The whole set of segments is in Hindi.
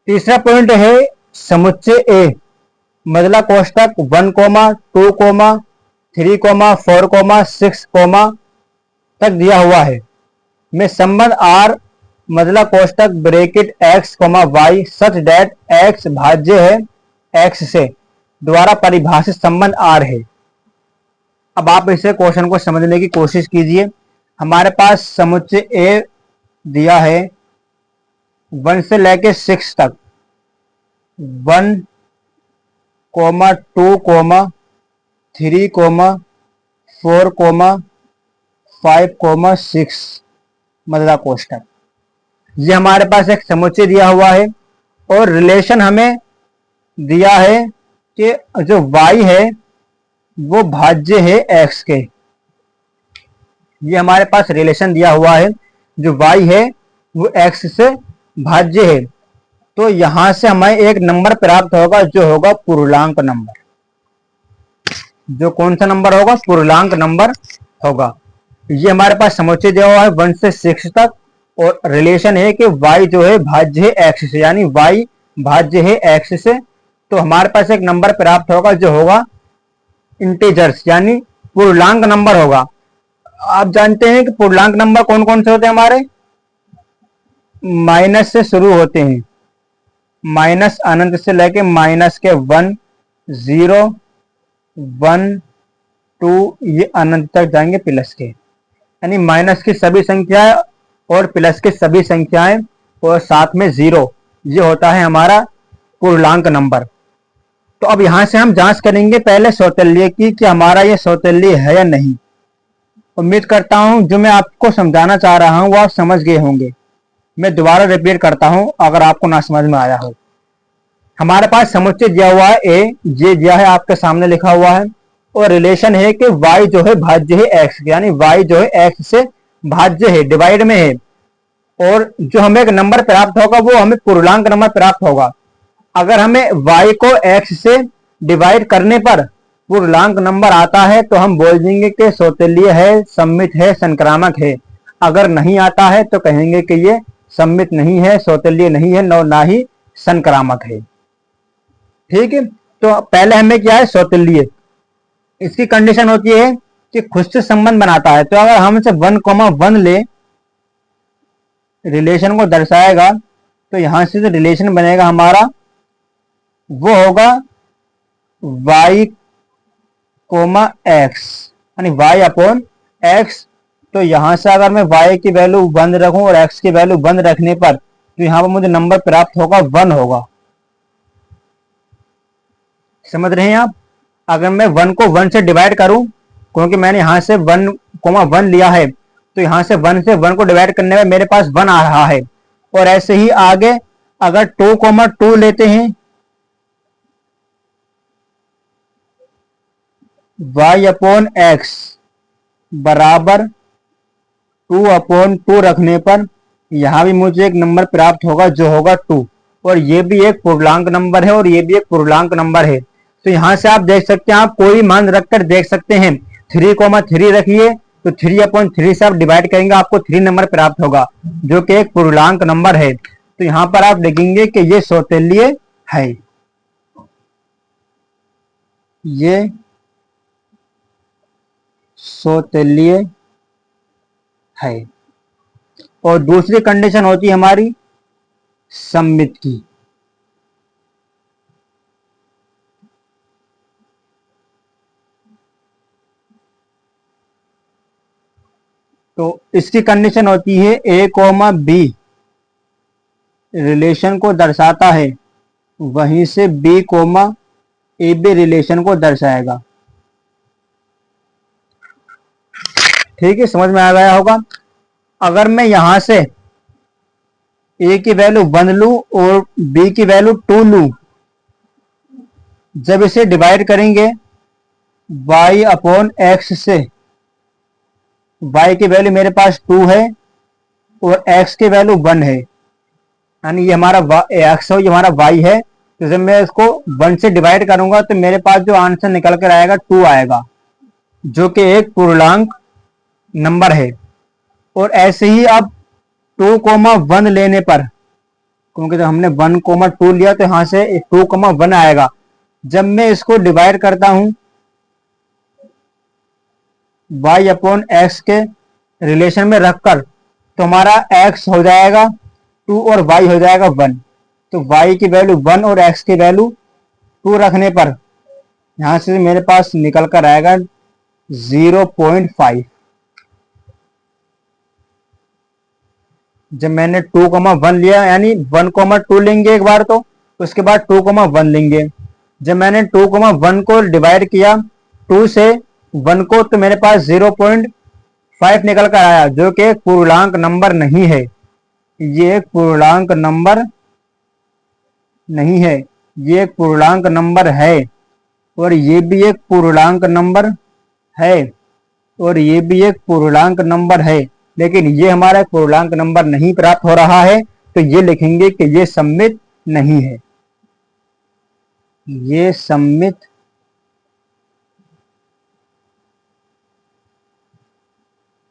तीसरा पॉइंट है समुच्चय ए, मजला कोष्टक 1, 2, 3, 4, 6, तक दिया हुआ है में संबंध आर मजला कोष्टक ब्रैकेट x, y सच डेट x भाज्य है x से द्वारा परिभाषित संबंध आर है। अब आप इसे क्वेश्चन को समझने की कोशिश कीजिए। हमारे पास समुच्चय ए दिया है 1 से लेके 6 तक, 1, 2, 3, 4, 5, 6 मजला कोष्टक। ये हमारे पास एक समुच्चय दिया हुआ है और रिलेशन हमें दिया है कि जो y है वो भाज्य है x के। ये हमारे पास रिलेशन दिया हुआ है, जो y है वो x से भाज्य है। तो यहां से हमें एक नंबर प्राप्त होगा जो होगा पूर्णांक नंबर। जो कौन सा नंबर होगा? पूर्णांक नंबर होगा। ये हमारे पास समुच्चय दिया हुआ है 1 से 6 तक और रिलेशन है कि y जो है भाज्य है x से, यानी y भाज्य है x से। तो हमारे पास एक नंबर प्राप्त होगा जो होगा इंटीजर्स, यानी पूर्णांक नंबर होगा। आप जानते हैं कि पूर्णांक नंबर कौन कौन से होते हैं हमारे? माइनस से शुरू होते हैं, माइनस अनंत से लेके माइनस के 1, 0, 1, 2 ये अनंत तक जाएंगे प्लस के, यानी माइनस की सभी संख्याएं और प्लस की सभी संख्याएं और साथ में 0, ये होता है हमारा पूर्णांक नंबर। तो अब यहां से हम जांच करेंगे पहले सौतल्य की कि हमारा ये सौतल्य है या नहीं। उम्मीद करता हूं जो मैं आपको समझाना चाह रहा हूं वो आप समझ गए होंगे। मैं दोबारा रिपीट करता हूं अगर आपको ना समझ में आया हो। हमारे पास समुच्चय दिया हुआ है ए, ये दिया है आपके सामने लिखा हुआ है और रिलेशन है कि y जो है भाज्य है x, यानी y जो है x से भाज्य है, डिवाइड में है। और जो हमें एक नंबर प्राप्त होगा वो हमें पूर्णांक नंबर प्राप्त होगा। अगर हमें y को x से डिवाइड करने पर पूर्णांक नंबर आता है तो हम बोल देंगे कि सौतल्य है, सममित है, संक्रामक है। अगर नहीं आता है तो कहेंगे कि ये सममित नहीं है, सौतल्य नहीं है, ना ही संक्रामक है। ठीक है, तो पहले हमें क्या है? सौतल्य। इसकी कंडीशन होती है कि खुद से संबंध बनाता है। तो अगर हम इसे 1, 1 ले, रिलेशन को दर्शाएगा, तो यहां से जो रिलेशन बनेगा हमारा वो होगा y, x, यानी y अपॉन x। तो यहां से अगर मैं y की वैल्यू 1 रखूं और x की वैल्यू 1 रखने पर तो यहां पर मुझे नंबर प्राप्त होगा 1 होगा। समझ रहे हैं आप? अगर मैं 1 को 1 से डिवाइड करूं, क्योंकि मैंने यहां से 1, 1 लिया है, तो यहां से 1 से 1 को डिवाइड करने में मेरे पास 1 आ रहा है। और ऐसे ही आगे अगर 2, 2 लेते हैं, y अपॉन x बराबर 2 अपॉन 2 रखने पर यहां भी मुझे एक नंबर प्राप्त होगा जो होगा 2। और ये भी एक पूर्णांक नंबर है और ये भी एक पूर्णांक नंबर है। तो यहां से आप देख सकते हैं, आप कोई मान रखकर देख सकते हैं। 3, 3 रखिए तो 3 अपॉन 3 से आप डिवाइड करेंगे, आपको 3 नंबर प्राप्त होगा जो कि एक पूर्णांक नंबर है। तो यहां पर आप लिखेंगे कि ये सौतल्य है, ये सौतल्य है। और दूसरी कंडीशन होती है हमारी सममित की। तो इसकी कंडीशन होती है a, b रिलेशन को दर्शाता है, वहीं से b, ab रिलेशन को दर्शाएगा। ठीक है, समझ में आ गया होगा। अगर मैं यहां से a की वैल्यू 1 लूं और b की वैल्यू 2 लूं, जब इसे डिवाइड करेंगे y अपॉन x से, y की वैल्यू मेरे पास 2 है और x की वैल्यू 1 है, यानी ये हमारा x है, ये हमारा y है। तो जब मैं इसको 1 से डिवाइड करूंगा तो मेरे पास जो आंसर निकल कर आएगा 2 आएगा, जो कि एक पूर्णांक नंबर है। और ऐसे ही अब 2, 1 लेने पर क्योंकि जब हमने 1,2 लिया तो यहाँ से 2,1 आएगा। जब मैं इसको डिवाइड करता हूं y अपॉन एक्स के रिलेशन में रखकर, तो हमारा x हो जाएगा 2 और y हो जाएगा 1। तो y की वैल्यू 1 और x की वैल्यू 2 रखने पर यहां से मेरे पास निकल कर आएगा 0.5। जब मैंने 2,1 लिया, यानी 1,2 लेंगे एक बार, तो उसके बाद 2,1 लेंगे। जब मैंने 2,1 को डिवाइड किया 2 से 1 को, तो मेरे पास 0.5 निकल कर आया, जो कि एक पूर्णांक नंबर नहीं है। ये एक पूर्णांक नंबर नहीं है, ये एक पूर्णांक नंबर है, और ये भी एक पूर्णांक नंबर है, और ये भी एक पूर्णांक नंबर है। लेकिन ये हमारा पूर्णांक नंबर नहीं प्राप्त हो रहा है, तो ये लिखेंगे कि ये सममित नहीं है। ये सममित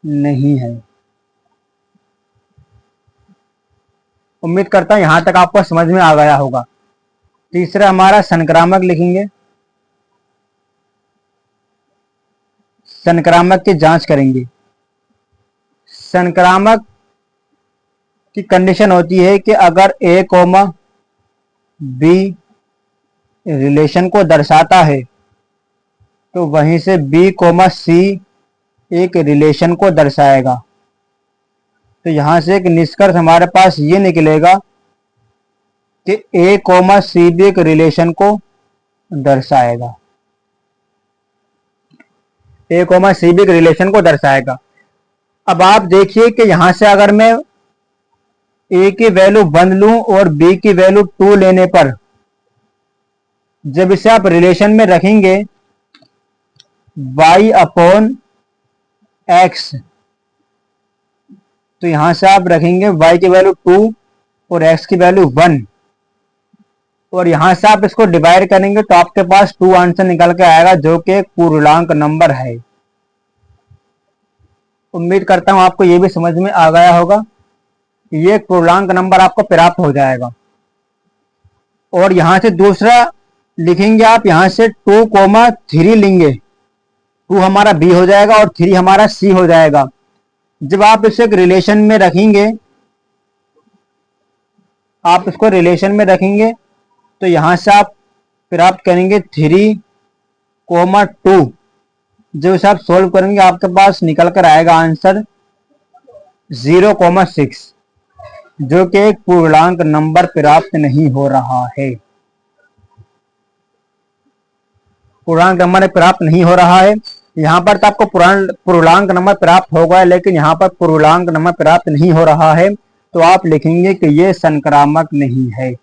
नहीं है। उम्मीद करता हूं यहां तक आपको समझ में आ गया होगा। तीसरा हमारा संक्रामक लिखेंगे। संक्रामक की जांच करेंगे। संक्रामक की कंडीशन होती है कि अगर a, b रिलेशन को दर्शाता है, तो वहीं से b, c एक रिलेशन को दर्शाएगा। तो यहां से एक निष्कर्ष हमारे पास ये निकलेगा कि a, c भी एक रिलेशन को दर्शाएगा। a, c भी एक रिलेशन को दर्शाएगा। अब आप देखिए कि यहां से अगर मैं a की वैल्यू 1 लूं और b की वैल्यू 2 लेने पर, जब इसे आप रिलेशन में रखेंगे y अपॉन x, तो यहां से आप रखेंगे y की वैल्यू 2 और x की वैल्यू 1, और यहां से आप इसको डिवाइड करेंगे तो आपके पास 2 आंसर निकल के आएगा, जो कि एक पूर्णांक नंबर है। उम्मीद करता हूं आपको ये भी समझ में आ गया होगा। ये एक पूर्णांक नंबर आपको प्राप्त हो जाएगा। और यहां से दूसरा लिखेंगे आप, यहां से 2,3 लेंगे। 2 हमारा b हो जाएगा और 3 हमारा c हो जाएगा। जब आप इसे एक रिलेशन में रखेंगे, आप इसको रिलेशन में रखेंगे, तो यहां से आप प्राप्त करेंगे 3,2। जब इसे आप सोल्व करेंगे आपके पास निकल कर आएगा आंसर 0,6, जो कि एक पूर्णांक नंबर प्राप्त नहीं हो रहा है। पूर्णांक नंबर प्राप्त नहीं हो रहा है। यहां पर तो आपको पूर्णांक नंबर प्राप्त होगा, लेकिन यहां पर पूर्णांक नंबर प्राप्त नहीं हो रहा है, तो आप लिखेंगे कि ये संक्रामक नहीं है।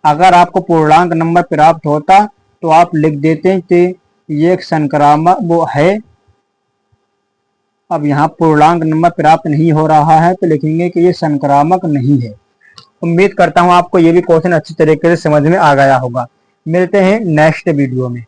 अगर आपको पूर्णांक नंबर प्राप्त होता तो आप लिख देते कि ये एक संक्रामक वो है। अब यहाँ पूर्णांक नंबर प्राप्त नहीं हो रहा है, तो लिखेंगे कि ये संक्रामक नहीं है। उम्मीद करता हूँ आपको ये भी क्वेश्चन अच्छी तरीके से समझ में आ गया होगा। मिलते हैं नेक्स्ट वीडियो में।